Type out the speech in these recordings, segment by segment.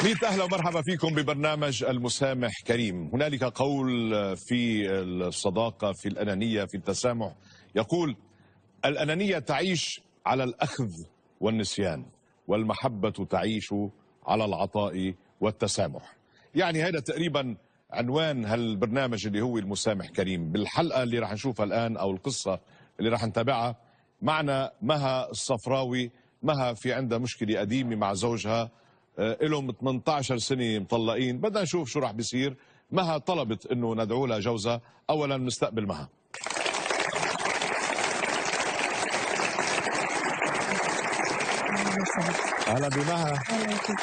ميت أهلا ومرحبا فيكم ببرنامج المسامح كريم. هنالك قول في الصداقة، في الأنانية، في التسامح، يقول: الأنانية تعيش على الأخذ والنسيان، والمحبة تعيش على العطاء والتسامح. يعني هذا تقريبا عنوان هالبرنامج اللي هو المسامح كريم. بالحلقة اللي راح نشوفها الآن أو القصة اللي راح نتابعها معنا مها الصفراوي. مها في عندها مشكلة قديمة مع زوجها، لهم 18 سنة مطلقين. بدنا نشوف شو راح بيصير. مها طلبت انه ندعو لها جوزها. اولا نستقبل مها. اهلا بمها.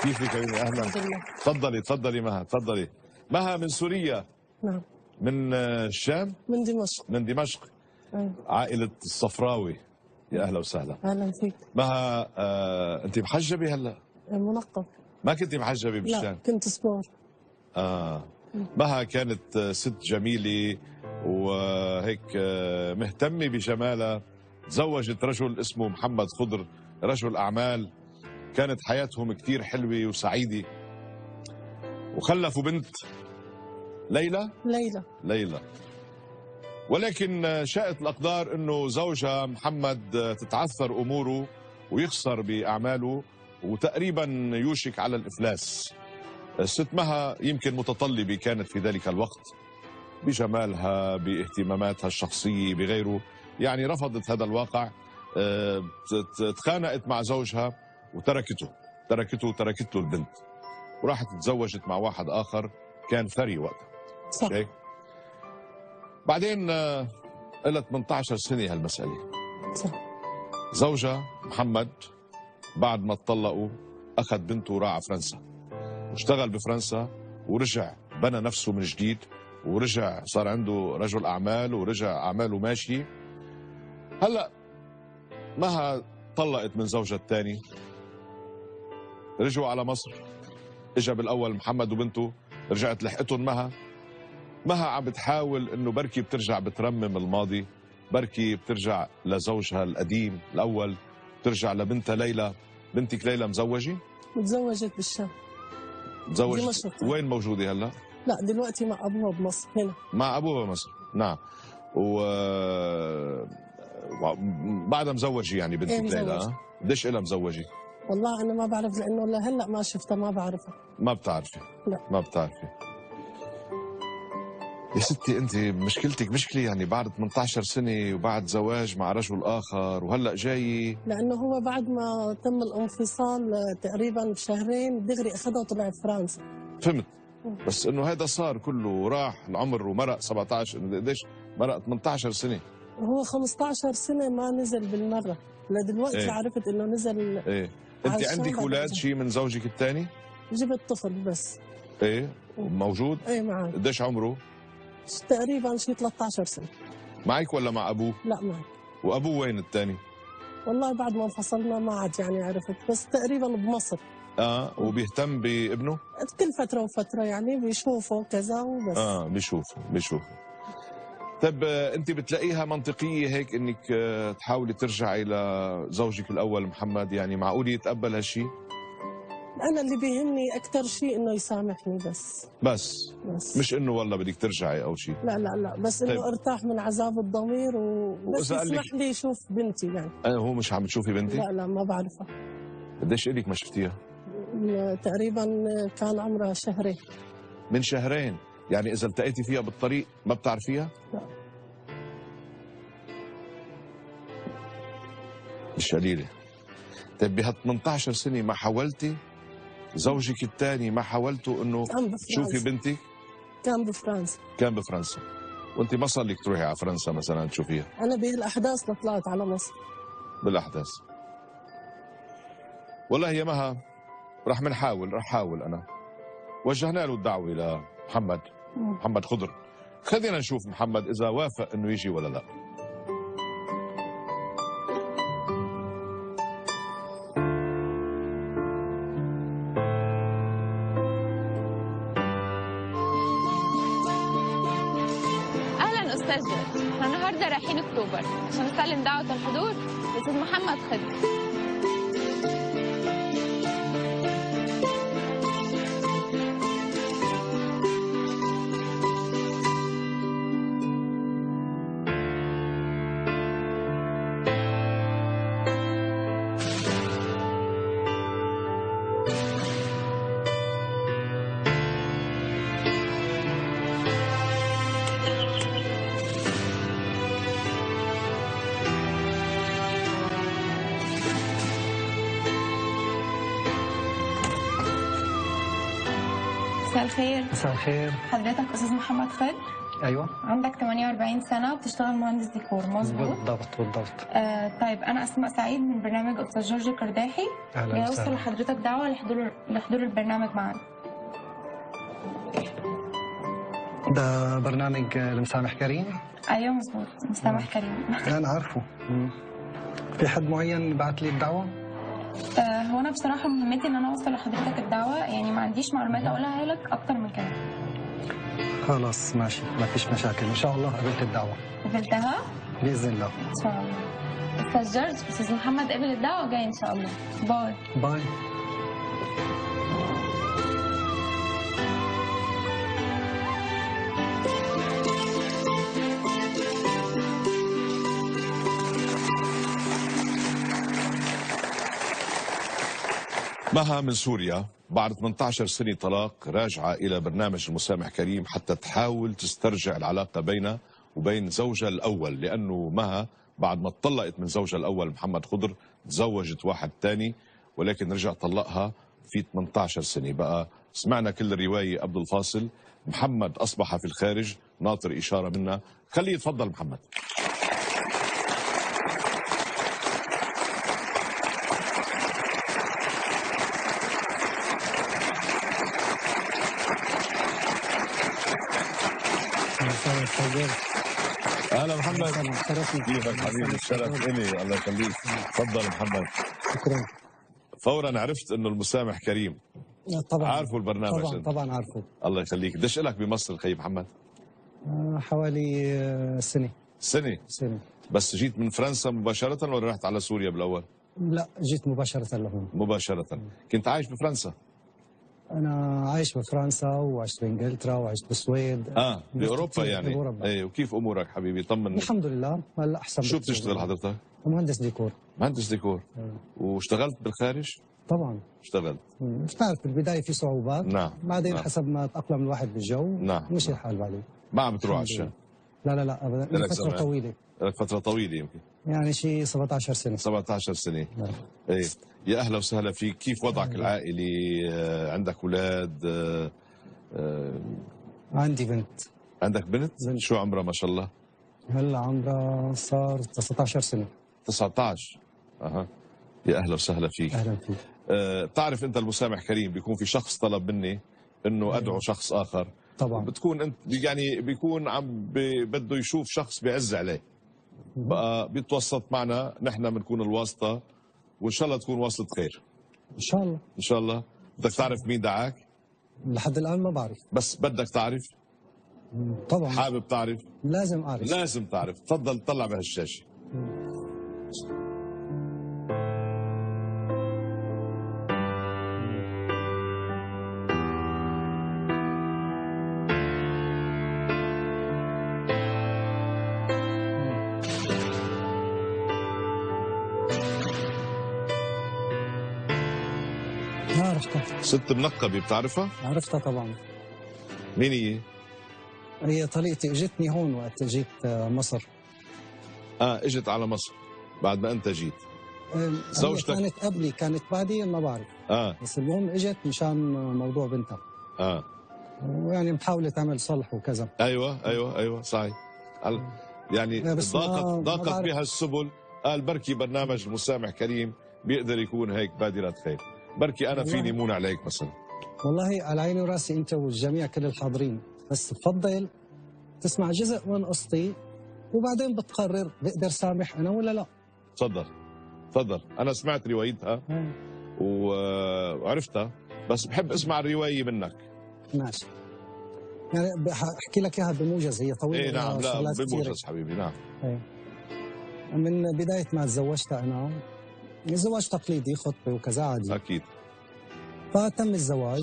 كيفك يا اهلا. تفضلي تفضلي مها تفضلي. مها من سوريا. نعم. من الشام. من دمشق. من دمشق. عائلة الصفراوي. يا اهلا وسهلا. اهلا فيك. مها انت محجبة هلا؟ منقب. ما كنتي محجبة بالشام؟ لا كنت سبور. مها كانت ست جميلة وهيك مهتمة بجمالها. تزوجت رجل اسمه محمد خضر، رجل أعمال. كانت حياتهم كتير حلوة وسعيدة، وخلفوا بنت ليلى. ولكن شاءت الأقدار أنه زوجها محمد تتعثر أموره ويخسر بأعماله، وتقريبا يوشك على الإفلاس. الست مها يمكن متطلبة كانت في ذلك الوقت بجمالها، باهتماماتها الشخصية، بغيره. يعني رفضت هذا الواقع. تخانقت مع زوجها وتركت له البنت، وراحت تزوجت مع واحد آخر كان ثري وقتها. صح. بعدين لها 18 سنة هالمسألة. صح. زوجها محمد بعد ما اتطلقوا أخذ بنته وراح على فرنسا، واشتغل بفرنسا، ورجع بنى نفسه من جديد، ورجع صار عنده رجل أعمال، ورجع أعماله ماشي. هلأ مها طلقت من زوجها الثاني، رجعوا على مصر. اجى بالأول محمد وبنته، رجعت لحقتهم مها عم بتحاول انه بركي بترجع بترمم الماضي، بركي بترجع لزوجها القديم الأول، بترجع لبنتها ليلى. بنتك ليلى مزوجة؟ متزوجت بالشام. تزوجت وين موجودة هلا؟ لا دلوقتي مع ابوها بمصر هنا. مع ابوها بمصر، نعم. بعدها مزوجة يعني بنتك ليلى؟ قديش إلها مزوجة؟ والله انا ما بعرف، لانه لهلا ما شفتها، ما بعرفها. ما بتعرفي؟ لا ما بتعرفي. يا ستي انت مشكلتك مشكله، يعني بعد 18 سنه وبعد زواج مع رجل اخر وهلا جاي. لانه هو بعد ما تم الانفصال تقريبا بشهرين دغري اخذها وطلع فرنسا. فهمت. بس انه هذا صار كله وراح العمر ومرق 17، قديش مرق؟ 18 سنه. هو 15 سنه ما نزل بالمره، لدلوقتي ايه؟ عرفت انه نزل. ايه. انت عندك اولاد شيء من زوجك الثاني؟ جبت طفل بس. ايه موجود؟ ايه معي. قديش عمره؟ تقريبا شي 13 سنه. معك ولا مع ابوه؟ لا معي. وابوه وين الثاني؟ والله بعد ما انفصلنا ما عاد يعني عرفت، بس تقريبا بمصر. وبيهتم بابنه؟ كل فتره وفتره يعني بيشوفه كذا وبس. بيشوفه. طيب انت بتلاقيها منطقيه هيك انك تحاولي ترجعي لزوجك الاول محمد؟ يعني معقول يتقبل هالشيء؟ أنا اللي بيهمني أكثر شيء إنه يسامحني بس. مش إنه والله بدك ترجعي أو شيء. لا بس إنه طيب. ارتاح من عذاب الضمير وبس يسمح لي يشوف بنتي يعني. هو مش عم تشوفي بنتي؟ لا ما بعرفها. قديش إلك ما شفتيها؟ تقريبا كان عمرها شهرين. من شهرين؟ يعني إذا التقيتي فيها بالطريق ما بتعرفيها؟ لا. مش قليلة. طيب بها 18 سنة ما حاولتي؟ زوجك الثاني ما حاولتوا انه تشوفي بنتك؟ كان بفرنسا. وانت ما صار لك تروحي على فرنسا مثلا تشوفيها؟ انا بالاحداث طلعت على مصر. بالاحداث. والله يا مها رح حاول انا. وجهنا له الدعوه لمحمد خضر. خلينا نشوف محمد اذا وافق انه يجي ولا لا. استاذ جورج، احنا النهارده رايحين اكتوبر عشان نسلم دعوه الحضور لاستاذ محمد خضر. مساء الخير. مساء الخير. حضرتك استاذ محمد خضر؟ ايوه عندك 48 سنه وبتشتغل مهندس ديكور، مظبوط؟ بالضبط. طيب انا اسماء سعيد من برنامج استاذ جورج قرداحي. اهلا جاي اوصل وسهلا. لحضرتك دعوه لحضور البرنامج معانا. ده برنامج المسامح كريم. ايوه مظبوط، مسامح كريم. انا عارفه. في حد معين بعت لي الدعوه؟ هو انا بصراحه مهمتي ان انا اوصل لحضرتك الدعوه، يعني ما عنديش معلومات اقولها لك اكتر من كده. خلاص ماشي، ما فيش مشاكل، ان شاء الله قبلت الدعوه. قبلتها؟ باذن الله. ان شاء الله. استاذ جورج، استاذ محمد قبل الدعوه وجاي ان شاء الله. باي. باي. مها من سوريا بعد 18 سنة طلاق راجعة إلى برنامج المسامح كريم حتى تحاول تسترجع العلاقة بينها وبين زوجها الأول، لأنه مها بعد ما اتطلقت من زوجها الأول محمد خضر تزوجت واحد تاني، ولكن رجع طلقها في 18 سنة. بقى سمعنا كل الرواية قبل الفاصل. محمد أصبح في الخارج ناطر إشارة منا. خليه يتفضل محمد. اهلا محمد. كيفك حبيبي؟ الشرف الي، الله يخليك. تفضل محمد. شكرا. فورا عرفت انه المسامح كريم. طبعا عارفه البرنامج؟ طبعا عارفه. الله يخليك. قديش لك بمصر خي محمد؟ حوالي سنه. بس جيت من فرنسا مباشرة ولا رحت على سوريا بالاول؟ لا، جيت مباشره لهون. مباشرة. كنت عايش بفرنسا؟ انا عايش بفرنسا وعشت بانجلترا وعشت بالسويد. باوروبا يعني. ايه، وكيف امورك حبيبي؟ طمني. الحمد لله، هلا احسن. شو بتشتغل حضرتك؟ مهندس ديكور. مهندس ديكور. واشتغلت بالخارج؟ طبعا اشتغلت. بتعرف بالبدايه في صعوبات. نعم. بعدين نعم. حسب ما تاقلم الواحد بالجو. نعم. مشي الحال بعدين. ما عم بتروح على الشام؟ لا ابدا، من فتره طويله. لك فترة طويلة يمكن. يعني شيء 17 سنه. 17 سنة. نعم. ايه، يا اهلا وسهلا فيك. كيف وضعك العائلي؟ عندك اولاد؟ عندي بنت. عندك بنت؟ شو عمرها ما شاء الله؟ هلا عمرها صار 19 سنه. 19. اها. يا اهلا وسهلا فيك. اهلا فيك. بتعرف انت المسامح كريم بيكون في شخص طلب مني انه ادعو شخص اخر. طبعا. بتكون انت يعني بيكون بده يشوف شخص بيعز عليه، بقى بيتوسط معنا، نحن بنكون الواسطة، وان شاء الله تكون واسطة خير. ان شاء الله. ان شاء الله. بدك تعرف مين دعاك؟ لحد الان ما بعرف. بس بدك تعرف؟ طبعا. حابب تعرف؟ لازم اعرف. لازم تعرف. تفضل طلع بهالشاشة. عرفتها. ست منقبة، بتعرفها؟ عرفتها طبعا. مين هي؟ هي طليقتي، اجتني هون وقت جيت مصر. اجت على مصر بعد ما انت جيت. زوجتك كانت قبلي، كانت بعدي ما بعرف. بس المهم اجت مشان موضوع بنتها. ويعني محاولة تعمل صلح وكذا. ايوه صحيح. يعني ضاقت بها السبل. قال بركي برنامج المسامح كريم بيقدر يكون هيك بادرة خير. بركي انا فيني مون عليك مثلا. والله على عيني وراسي انت والجميع كل الحاضرين، بس بفضل تسمع جزء من قصتي وبعدين بتقرر بقدر سامح انا ولا لا. تفضل. انا سمعت روايتها وعرفتها، بس بحب اسمع الروايه منك. ماشي. يعني احكي لك اياها بموجز، هي طويله. نعم، لا بموجز حبيبي. نعم. من بدايه ما تزوجت انا، زواج تقليدي، خطبه وكذا عادي. اكيد. فتم الزواج.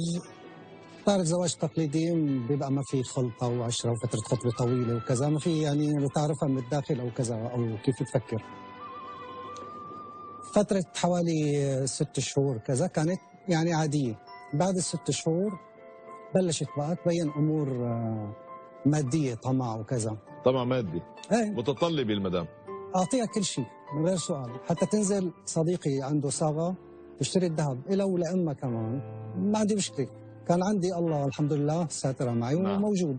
تعرف زواج تقليدي بيبقى ما في خلطه وعشره وفتره خطبه طويله وكذا، ما في يعني بتعرفها من الداخل او كذا او كيف تفكر. فتره حوالي 6 شهور كذا كانت يعني عاديه. بعد ال6 شهور بلشت بقى تبين امور ماديه، طمع وكذا. طمع مادي. ايه. متطلبه المدام. اعطيها كل شيء من غير سؤال، حتى تنزل صديقي عنده صاغه تشتري الذهب إلى ولأمها كمان، ما عندي مشكله، كان عندي الله الحمد لله ساترة معي نعم. وموجود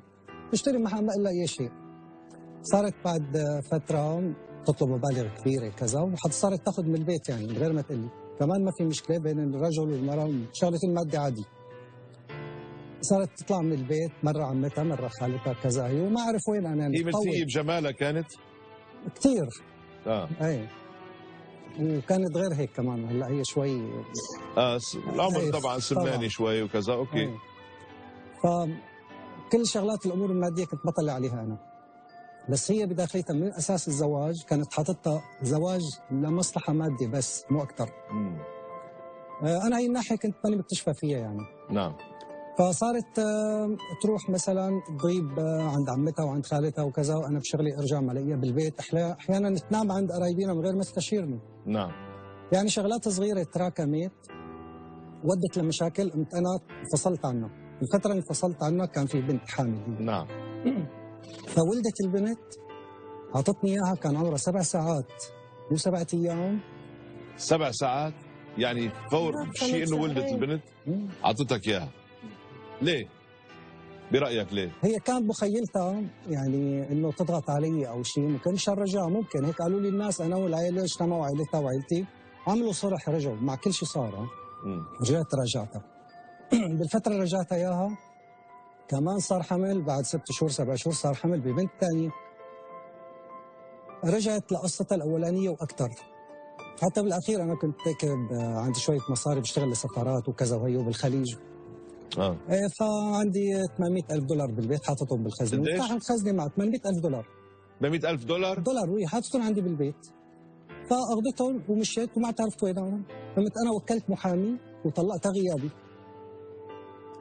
بشتري معها ما إلا أي شيء. صارت بعد فترة تطلب مبالغ كبيرة كذا وحتى صارت تاخذ من البيت يعني من غير ما تقلي، كمان ما في مشكلة بين الرجل والمرأة، شغلة المادة عادي. صارت تطلع من البيت مرة عمتها مرة خالتها كذا هي وما أعرف وين أنا هي متطوع. ملتقية بجمالها كانت؟ كثير اه وكانت غير هيك كمان، هلا هي شوي العمر إيه، طبعا سماني طبعاً. شوي وكذا. اوكي. إيه. فكل شغلات الامور الماديه كنت بطلع عليها انا، بس هي بداخليتها من اساس الزواج كانت حاططها زواج لمصلحه ماديه بس مو اكثر. انا هي الناحيه كنت ماني مكتشفه فيها يعني. نعم. فصارت تروح مثلا تغيب عند عمتها وعند خالتها وكذا، وانا بشغلي ارجع ملاقيها بالبيت، احيانا تنام عند قرايبينا من غير ما تستشيرني. نعم. يعني شغلات صغيره تراكمت ودت لمشاكل، قمت انا انفصلت عنها. الفتره اللي انفصلت عنها كان في بنت حامل. نعم. فولدت البنت، اعطتني اياها كان عمرها 7 ساعات مو 7 ايام. 7 ساعات يعني فور شيء انه ولدت البنت اعطتك اياها. ليه؟ برايك ليه؟ هي كانت مخيلتها يعني انه تضغط علي او شيء، ممكن مشان رجعها، ممكن هيك قالوا لي الناس، انا والعائله اجتمعوا عائلتها وعائلتي عملوا صلح رجعوا مع كل شيء صار. رجعت راجعتها. بالفتره اللي رجعتها اياها كمان صار حمل، بعد 6 شهور 7 شهور صار حمل ببنت ثانيه. رجعت لقصتها الاولانيه واكثر. حتى بالاخير انا كنت هيك عندي شويه مصاري بشتغل لسفارات وكذا وهي بالخليج. فعندي $800,000 بالبيت حاططهم بالخزنه. قديش؟ فتحت الخزنه مع $800,000. $800,000 دولار وهي حاططهم عندي بالبيت. فاخذتهم ومشيت وما عرفت وين. قمت انا وكلت محامي وطلقتها غيابي.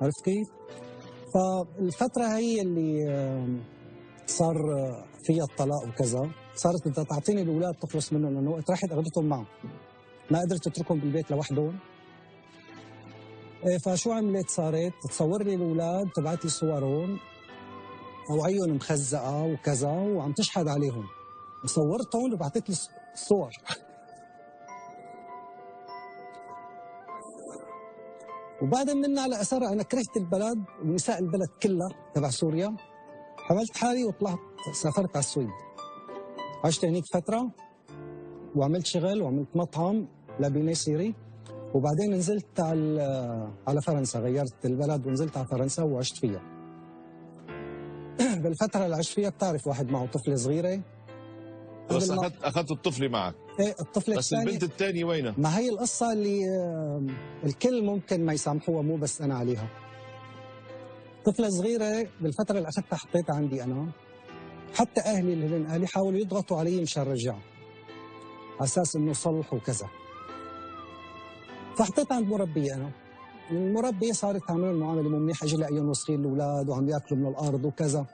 عرفت كيف؟ فالفتره هي اللي صار فيها الطلاق وكذا، صارت بدها تعطيني الاولاد تخلص منهم، لانه وقت راحت اخذتهم معهم ما قدرت اتركهم بالبيت لوحدهم. فشو عملت؟ صارت تصور لي الاولاد، تبعت لي صورهم وعيون مخزقه وكذا وعم تشحد عليهم. صورتهم وبعثت لي الصور. وبعدين منا على اثرها انا كرهت البلد ونساء البلد كلها تبع سوريا. حملت حالي وطلعت سافرت على السويد. عشت هنيك فتره وعملت شغل وعملت مطعم لبناني سيري، وبعدين نزلت على فرنسا، غيرت البلد ونزلت على فرنسا وعشت فيها. بالفتره اللي عشت فيها بتعرف واحد معه طفله صغيره. بس اخذت الطفله معك. ايه الطفله بس الثانيه. البنت الثانيه وينها؟ ما هي القصه اللي الكل ممكن ما يسامحوها، مو بس انا عليها. طفله صغيره بالفتره اللي اخذتها حطيتها عندي انا. حتى اهلي اللي هن اهلي حاولوا يضغطوا علي مشان رجعها على اساس انه صلح وكذا. فحطيتها عند مربيه انا. المربيه صارت تعمل معامله مو منيحه، اجى لاقيهم وصلين الاولاد وعم ياكلوا من الارض وكذا.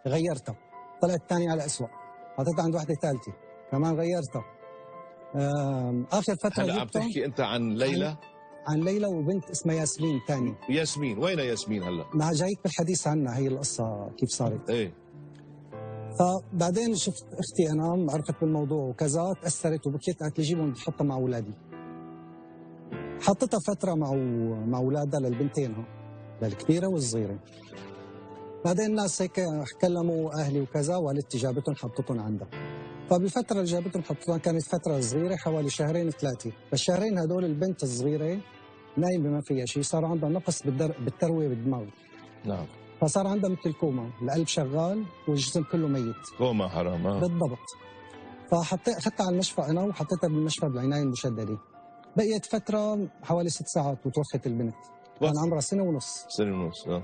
غيرتها، طلعت ثاني على اسوء. حطيتها عند وحده ثالثه كمان غيرتها. اخر فتره هلا عم تحكي انت عن ليلى؟ عن ليلى وبنت اسمها ياسمين ثاني. ياسمين، وين ياسمين هلا؟ ما جايك بالحديث عنها هي القصه كيف صارت. ايه. فبعدين شفت اختي انا عرفت بالموضوع وكذا، تاثرت وبكيت، قالت لي جيبهم بحطها مع اولادي. حطيتها فتره مع اولادها للبنتين، للكبيره والصغيره. بعدين الناس هيك كلموا اهلي وكذا، والدتي جابتهم حطتهم عندها. فبالفتره اللي جابتهم حطتهم كانت فتره صغيره حوالي 2 3. بالشهرين هدول البنت الصغيره نايمه ما فيها شيء، صار عندها نقص بالترويه بالدماغ. نعم. فصار عندها مثل الكوما، القلب شغال والجسم كله ميت. كوما حرام. بالضبط. اخذتها على المشفى انا وحطيتها بالمشفى بالعنايه المشدده. بقيت فتره حوالي 6 ساعات وتوفت البنت. كان عمرها 1.5 سنة. 1.5 سنة.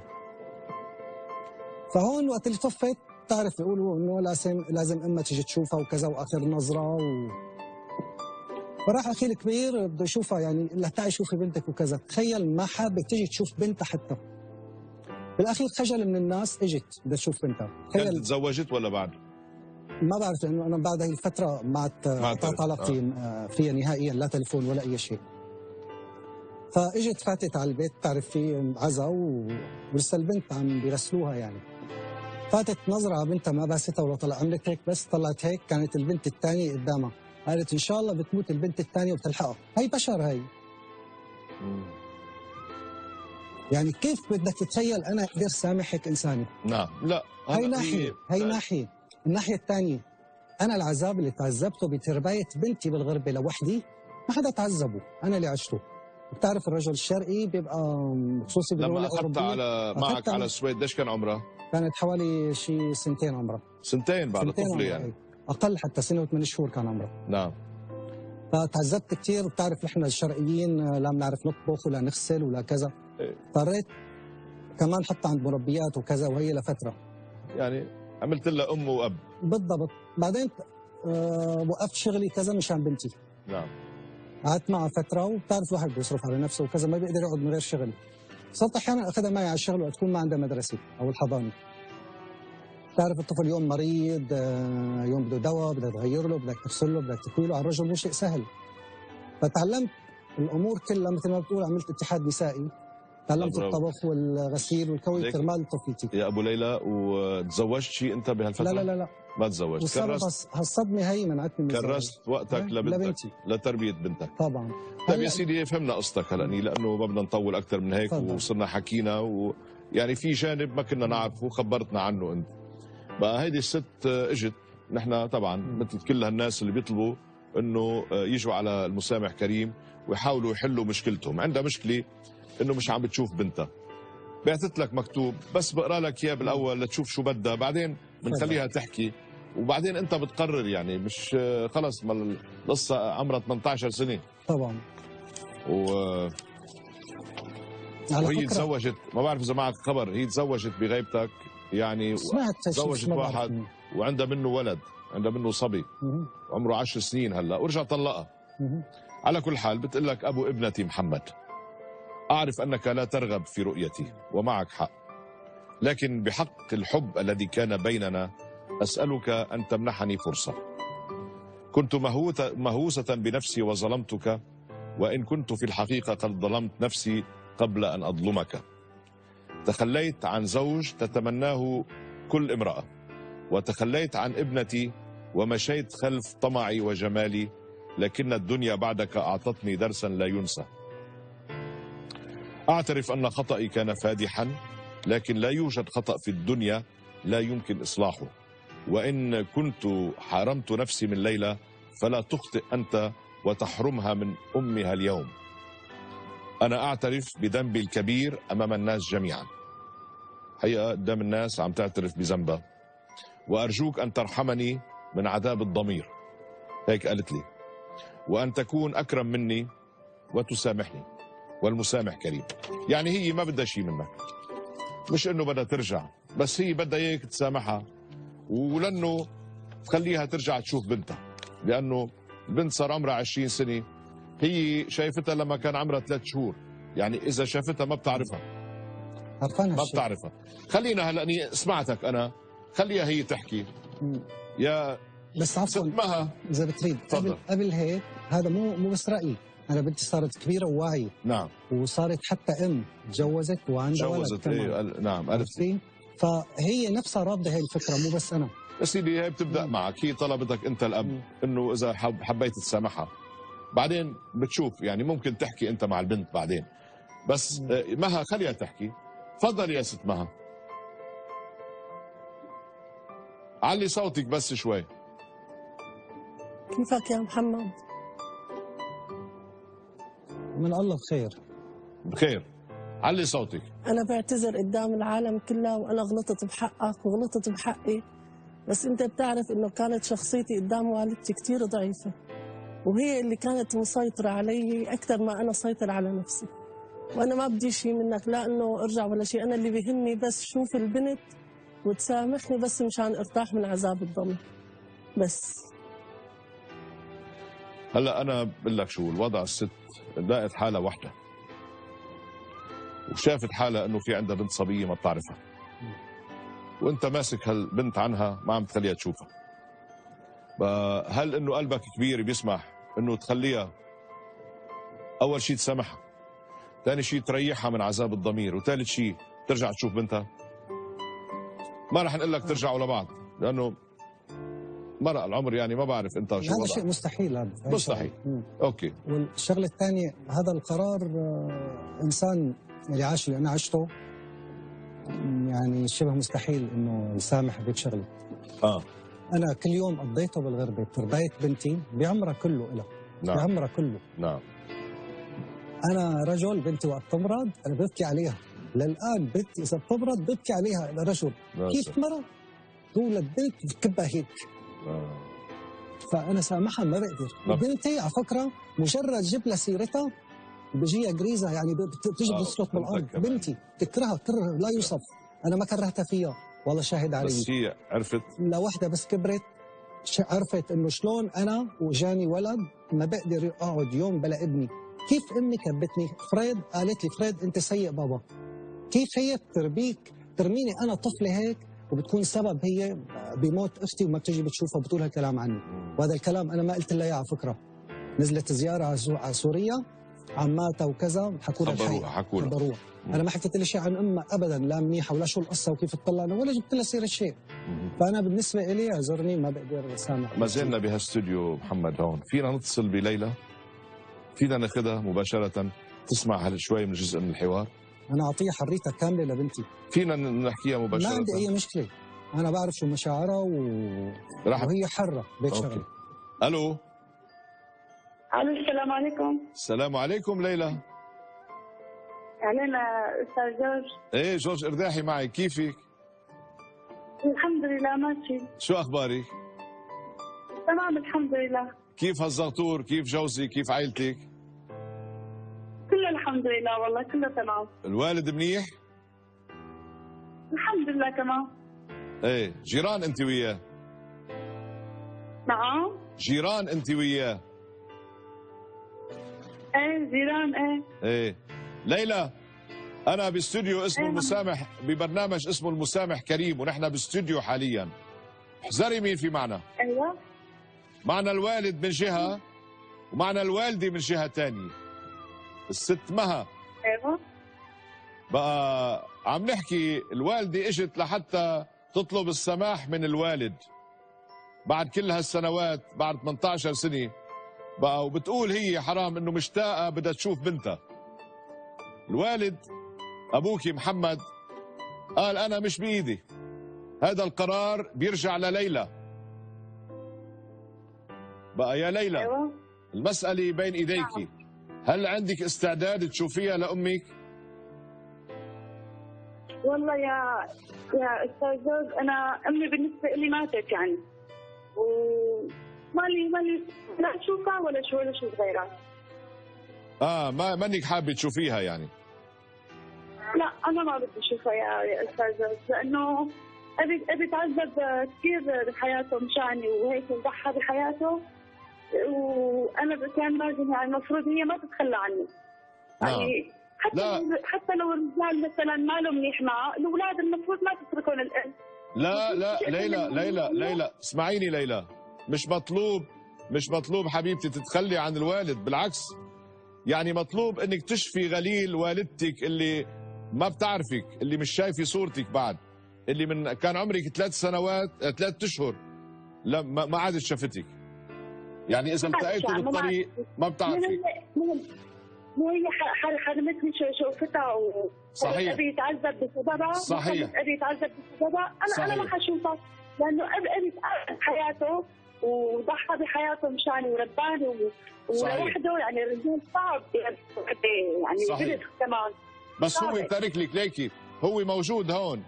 فهون وقت اللي توفت بتعرف بيقولوا انه لازم امها تيجي تشوفها وكذا واخر نظره فراح اخي الكبير بده يشوفها، يعني لا تعي شوفي بنتك وكذا. تخيل ما حابه تيجي تشوف بنتها حتى. بالاخير خجل من الناس، اجت بدها تشوف بنتها. كانت تزوجت ولا بعد؟ ما بعرف لانه انا بعد هي الفتره ما قطعت علاقتي فيها نهائيا، لا تليفون ولا اي شيء. فاجت فاتت على البيت، بتعرف في عزا ولسه البنت عم بيغسلوها يعني. فاتت نظرة على بنتها ما باستها ولا طلع، عملت هيك بس طلعت هيك، كانت البنت الثانية قدامها. قالت ان شاء الله بتموت البنت الثانية وبتلحقها، هي بشر هي. يعني كيف بدك تتخيل انا اقدر سامحك انساني؟ نعم. لا هي ناحيه، هي ناحيه. الناحيه الثانيه انا العذاب اللي تعذبته بتربايه بنتي بالغربه لوحدي ما حدا تعذبه، انا اللي عشته. بتعرف الرجل الشرقي بيبقى خصوصي لما بالدول اخذتها الاوروبيه على معك على السويد قديش كان عمرها؟ كانت حوالي شي سنتين عمرها. سنتين بعد سنتين طفله عمرها، يعني. إيه. اقل حتى سنه و8 شهور كان عمرها. نعم. فتعذبت كثير. وبتعرف نحن الشرقيين لا بنعرف نطبخ ولا نغسل ولا كذا. إيه. اضطريت كمان حتى عند مربيات وكذا وهي لفتره. يعني عملت لها ام واب. بالضبط. بعدين وقفت شغلي كذا مشان بنتي. نعم. قعدت معها فتره وبتعرف الواحد بيصرف على نفسه وكذا ما بيقدر يقعد من غير شغل. صرت احيانا اخذها معي على الشغل وقت تكون ما عندها مدرسه او الحضانه. بتعرف الطفل يوم مريض، يوم بده دواء، بدك تغير له، بدك تغسل له، بدك تكوي له، على الرجل مو شيء سهل. فتعلمت الامور كلها مثل ما بتقول، عملت اتحاد نسائي. تعلمت الطبخ والغسيل والكوي كرمال طفلتي. يا ابو ليلى، وتزوجت شيء انت بهالفتره؟ لا ما تزوجت. هالصدمه هي منعتني من كرست وقتك لبنتك، لتربيه بنتك. طبعا. طيب يا سيدي فهمنا قصتك هلا، لانه ما بدنا نطول اكثر من هيك. طبعا. وصرنا حكينا يعني في جانب ما كنا نعرفه خبرتنا عنه انت. بقى هيدي الست اجت، نحن طبعا مثل كل هالناس اللي بيطلبوا انه يجوا على المسامح كريم ويحاولوا يحلوا مشكلتهم. عندها مشكله انه مش عم بتشوف بنتها. بعثت لك مكتوب، بس بقرا لك اياه بالاول لتشوف شو بدها، بعدين بنخليها تحكي وبعدين انت بتقرر. يعني مش خلص ما القصه عمرها 18 سنه طبعا. وهي تزوجت، ما بعرف اذا معك خبر، هي تزوجت بغيبتك يعني. تزوجت واحد وعندها منه ولد، عندها منه صبي عمره 10 سنين هلا، ورجع طلقها. على كل حال بتقول لك ابو ابنتي محمد، اعرف انك لا ترغب في رؤيتي ومعك حق، لكن بحق الحب الذي كان بيننا اسالك ان تمنحني فرصه. كنت مهووسه بنفسي وظلمتك، وان كنت في الحقيقه قد ظلمت نفسي قبل ان اظلمك. تخليت عن زوج تتمناه كل امراه، وتخليت عن ابنتي ومشيت خلف طمعي وجمالي، لكن الدنيا بعدك اعطتني درسا لا ينسى. اعترف ان خطئي كان فادحا، لكن لا يوجد خطأ في الدنيا لا يمكن اصلاحه. وان كنت حرمت نفسي من ليلى، فلا تخطئ انت وتحرمها من امها اليوم. انا اعترف بذنبي الكبير امام الناس جميعا. حقيقه قدام الناس عم تعترف بذنبها. وارجوك ان ترحمني من عذاب الضمير، هيك قالت لي، وان تكون اكرم مني وتسامحني، والمسامح كريم. يعني هي ما بدها شيء منك، مش انه بدها ترجع، بس هي بدها اياك تسامحها، ولانه تخليها ترجع تشوف بنتها، لانه البنت صار عمرها 20 سنه، هي شايفتها لما كان عمرها 3 شهور. يعني اذا شافتها ما بتعرفها، ما بتعرفها. خلينا هلا سمعتك انا، خليها هي تحكي. يا بس عفوا مها اذا بتريد قبل هيك، هذا مو بس رايي، انا بنتي صارت كبيره وواعيه. نعم. وصارت حتى تجوزت وعندها ولد كمان. نعم عرفتي. فهي نفسها رافضه هي الفكره، مو بس انا. يا سيدي هي بتبدا معك، هي طلبتك انت الاب انه اذا حبيت تسامحها، بعدين بتشوف يعني ممكن تحكي انت مع البنت بعدين. بس مها خليها تحكي. تفضل يا ست مها، علي صوتك بس شوي. كيفك يا محمد؟ من الله بخير. بخير، علي صوتك. أنا بعتذر قدام العالم كلها، وأنا غلطت بحقك وغلطت بحقي، بس أنت بتعرف إنه كانت شخصيتي قدام والدتي كتير ضعيفة، وهي اللي كانت مسيطرة علي أكثر ما أنا سيطر على نفسي. وأنا ما بدي شيء منك، لا إنه أرجع ولا شيء، أنا اللي بيهمني بس شوف البنت وتسامحني، بس مشان ارتاح من عذاب الضمير بس. هلا انا بقول لك شو الوضع. الست لقت حالها وحده، وشافت حالها انه في عندها بنت صبيه ما بتعرفها، وانت ماسك هالبنت عنها ما عم تخليها تشوفها. هل انه قلبك كبير بيسمح انه تخليها اول شيء تسامحها، ثاني شيء تريحها من عذاب الضمير، وثالث شيء ترجع تشوف بنتها؟ ما رح نقول لك ترجعوا لبعض، لانه مرق العمر، يعني ما بعرف انت شو هذا شيء مستحيل. هذا مستحيل. اوكي. والشغله الثانيه، هذا القرار انسان اللي عاش اللي انا عشته يعني شبه مستحيل انه يسامح بهيك شغله. انا كل يوم قضيته بالغربه، تربيت بنتي بعمرها كله لها. نعم. بعمرها كله. نعم. انا رجل، بنتي وقت تمرض انا ببكي عليها، للان بنتي اذا بتمرض ببكي عليها. انا رجل كيف مرض تولد بنت بكبها هيك. فانا سامحها ما بقدر. بنتي على فكره مجرد جيب لها سيرتها بيجيها جريزه، يعني بتجي بتسلط بالارض. بنتي تكرهها كره لا يوصف. انا ما كرهتها فيها والله، شاهد علي. بس هي عرفت لوحده بس كبرت عرفت انه شلون انا وجاني ولد ما بقدر اقعد يوم بلا ابني. كيف امي كبتني؟ فريد قالت لي فريد انت سيء بابا. كيف هي تربيك ترميني انا طفله هيك وبتكون سبب هي بموت اختي وما بتجي بتشوفها بتقول هالكلام عني. وهذا الكلام انا ما قلت لها اياه على فكره. نزلت زياره على سوريا عماتها وكذا حكوا لها الحقيقه. حكوا انا ما حكيت لها شيء عن امها ابدا، لا منيحه ولا شو القصه وكيف تطلعنا ولا جبت لها سيره شيء. فانا بالنسبه لي اعذرني ما بقدر اسامح. ما زلنا بهالاستوديو محمد هون، فينا نتصل بليلى؟ فينا ناخذها مباشره تسمع شوي من جزء من الحوار؟ انا اعطيها حريتها كامله لبنتي. فينا نحكيها مباشره؟ ما عندي اي مشكله، انا بعرف شو مشاعرها وهي حره بهيك شغله. الو. السلام عليكم. السلام عليكم ليلى. علينا استاذ جورج. ايه جورج ارداحي معي، كيفك؟ الحمد لله ماشي. شو اخبارك؟ تمام الحمد لله. كيف هالزغطور؟ كيف جوزي؟ كيف عائلتك؟ كله الحمد لله والله كله تمام. الوالد منيح؟ الحمد لله تمام. ايه جيران انت وياه؟ نعم. جيران انت وياه؟ ايه جيران ايه. ايه ليلى، انا باستوديو اسمه المسامح، ببرنامج اسمه المسامح كريم، ونحن باستوديو حاليا. زري مين في معنا؟ ايوه. معنا الوالد من جهه ومعنا الوالده من جهه ثانيه، الست مها. ايوه. بقى عم نحكي الوالده اجت لحتى تطلب السماح من الوالد بعد كل هالسنوات، بعد 18 سنه بقى، وبتقول هي حرام انه مشتاقه بدها تشوف بنتها. الوالد ابوكي محمد قال انا مش بايدي، هذا القرار بيرجع لليلى. بقى يا ليلى، أيوة. المسألة بين ايديك، هل عندك استعداد تشوفيها لامك؟ والله يا استاذ جورج، انا امي بالنسبه لي ماتت يعني، ومالي لا اشوفها ولا اشوف غيرها. ما مانك حابه تشوفيها يعني؟ لا انا ما بدي اشوفها يا استاذ جورج، لانه ابي اتعذب كثير بحياته مشاني وهيك وضحى بحياته، وانا كان لازم يعني المفروض هي ما تتخلى عني. يعني حتى لو الرجال مثلا ما له منيح معه، الاولاد المفروض ما تتركون الام. لا ليلى اسمعيني ليلى، مش مطلوب حبيبتي تتخلي عن الوالد، بالعكس يعني مطلوب انك تشفي غليل والدتك اللي ما بتعرفك، اللي مش شايفه صورتك بعد، اللي من كان عمرك 3 اشهر لما ما عادت شافتك. يعني اذا التقيتوا بالطريق ما بتعرفك. مو هي حرمتني شوفتها صحيح. ابي يتعذب بسببها. صحيح. ابي يتعذب بسببها. انا ما حشوفها، لانه ابي يتعذب حياته وضحى بحياته مشاني ورباني ولوحده. يعني الرجال صعب يعني بلد كمان. بس صعب. هو تارك لك ليكي، هو موجود هون،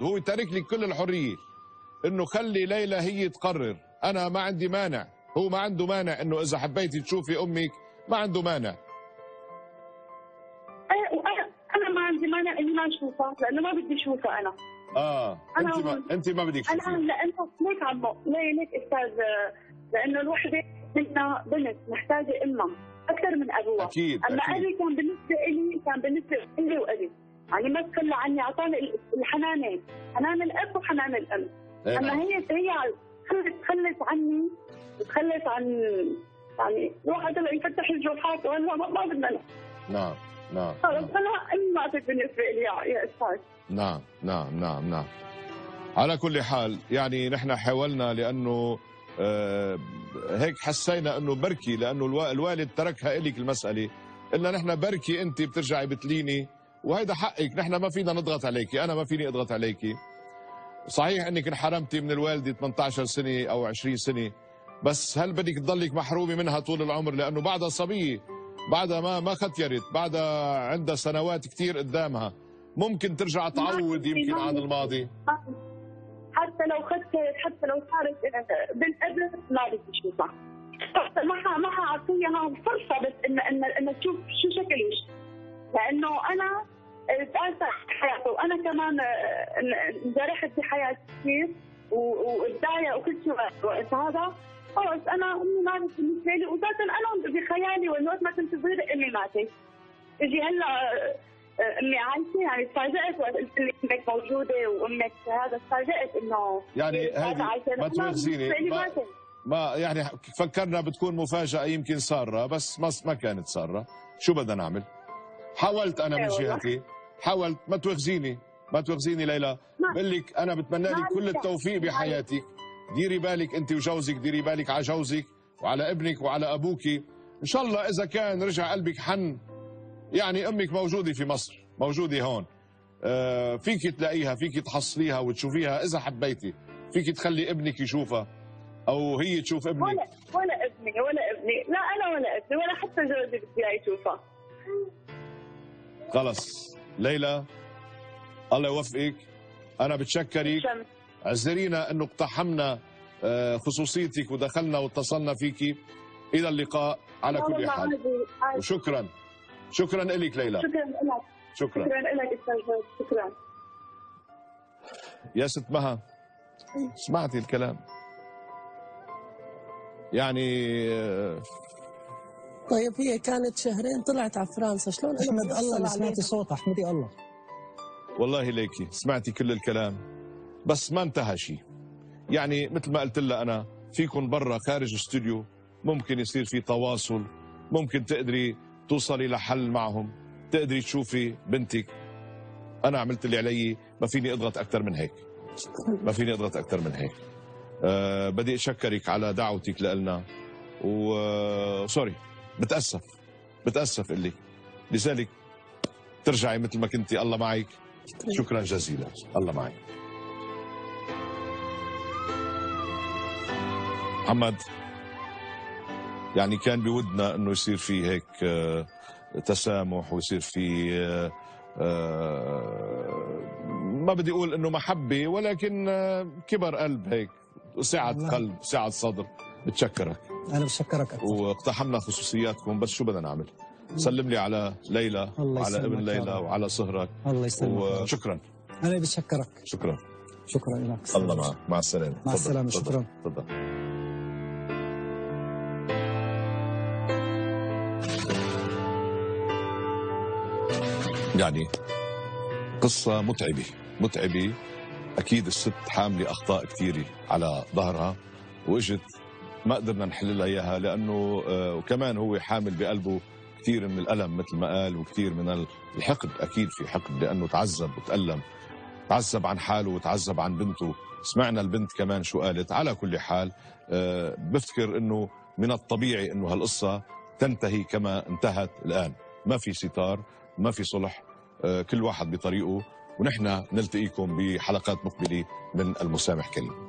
هو تارك لك كل الحريه انه خلي ليلى هي تقرر. انا ما عندي مانع، هو ما عنده مانع انه اذا حبيتي تشوفي امك ما عنده مانع. انا ما عندي مانع اني ما اشوفها، لانه ما بدي اشوفها انا. انت ما بدك تشوفيها. لانه ليك عمو، ليك استاذ، لانه الوحده منا بنت محتاجه امها اكثر من ابوها. اكيد. اما ابي كان بالنسبه لي وابي، يعني ما تخلى عني، اعطاني الحنانين، حنان الاب وحنان الام. اما هي تخلت عني، تخلت عن يعني الواحد اللي يفتح الجروحات ولا ما بدنا. نعم. خلص انا ما بالنسبه لي يا استاذ. نعم. على كل حال يعني نحن حاولنا، لانه هيك حسينا انه بركي، لانه الوالد تركها الك المساله، قلنا نحن بركي انت بترجعي بتليني وهيدا حقك، نحن ما فينا نضغط عليكي، انا ما فيني اضغط عليكي. صحيح انك انحرمتي من الوالده 18 سنه او 20 سنه، بس هل بدك تضلك محرومه منها طول العمر؟ لانه بعدها صبيه، بعدها ما ختيرت، بعدها عندها سنوات كثير قدامها، ممكن ترجع تعوض يمكن عن الماضي. حتى لو خترت، حتى لو صارت بنت ابن ما بدي اشوفها، ما حاعطيها فرصه بس ان تشوف شو شكل وش، لانه انا تأثر بحياته، وانا كمان انجرحت بحياتي كثير واتضايق وكل شيء وقت هذا. خلص انا امي ماتت بالنسبه لي، وذاتا انا بخيالي وقت ما كنت صغيره امي ماتت. اجي هلا امي عايشه، يعني تفاجئت وقت قلت لي امك موجوده وامك هذا، تفاجئت انه يعني هذه ما تواخذيني، ما يعني فكرنا بتكون مفاجاه يمكن ساره، بس ما كانت ساره. شو بدنا نعمل؟ حاولت انا من جهتي، حاولت. ما تواخذيني ليلى، بقول لك انا بتمنى لك كل التوفيق بحياتك. ديري بالك انت وجوزك، ديري بالك على جوزك وعلى ابنك وعلى ابوك. ان شاء الله اذا كان رجع قلبك حن، يعني امك موجوده في مصر، موجوده هون، فيك تلاقيها، فيك تحصليها وتشوفيها اذا حبيتي، فيك تخلي ابنك يشوفها او هي تشوف ابنك. ولا ابني، لا انا ولا ابني ولا حتى جوزي بدي اياه يشوفها. خلص ليلى، الله يوفقك، انا بتشكرك، اعذرينا انه اقتحمنا خصوصيتك ودخلنا واتصلنا فيكي. الى اللقاء على كل حال، وشكرا لك ليلى. شكرا لك استاذ، شكرا. يا ست مها، سمعتي الكلام؟ يعني طيب هي كانت شهرين طلعت على فرنسا، شلون احمد الله اللي سمعتي صوتها، احمدي الله. والله ليكي سمعتي كل الكلام، بس ما انتهى شيء. يعني مثل ما قلت لها انا، فيكم برا خارج الاستوديو ممكن يصير في تواصل، ممكن تقدري توصلي لحل معهم، تقدري تشوفي بنتك. انا عملت اللي علي، ما فيني اضغط اكثر من هيك، ما فيني اضغط اكثر من هيك. بدي اشكرك على دعوتك لنا، وسوري بتاسف لك، لذلك ترجعي مثل ما كنتي. الله معك. شكرا جزيلا، الله معك. محمد، يعني كان بودنا انه يصير في هيك تسامح، ويصير في ما بدي اقول انه محبه، ولكن كبر قلب هيك، وسعة قلب، سعة صدر. بتشكرك. انا بشكرك أكثر. واقتحمنا خصوصياتكم، بس شو بدنا نعمل؟ سلم لي على ليلى وعلى ابن ليلى وعلى صهرك. الله يسلمك. وشكرا. انا بشكرك. شكرا لك. الله معك. مع السلامه. مع السلامه. شكرا. تفضل. يعني قصة متعبة. أكيد الست حاملة أخطاء كثيرة على ظهرها، وإجت ما قدرنا نحل لها إياها، لأنه وكمان هو حامل بقلبه كثير من الألم مثل ما قال، وكثير من الحقد. أكيد في حقد، لأنه تعذب وتألم، تعذب عن حاله وتعذب عن بنته. سمعنا البنت كمان شو قالت. على كل حال بفتكر أنه من الطبيعي أنه هالقصة تنتهي كما انتهت الآن. ما في ستار، ما في صلح، كل واحد بطريقه. ونحن نلتقيكم بحلقات مقبلة من المسامح كريم.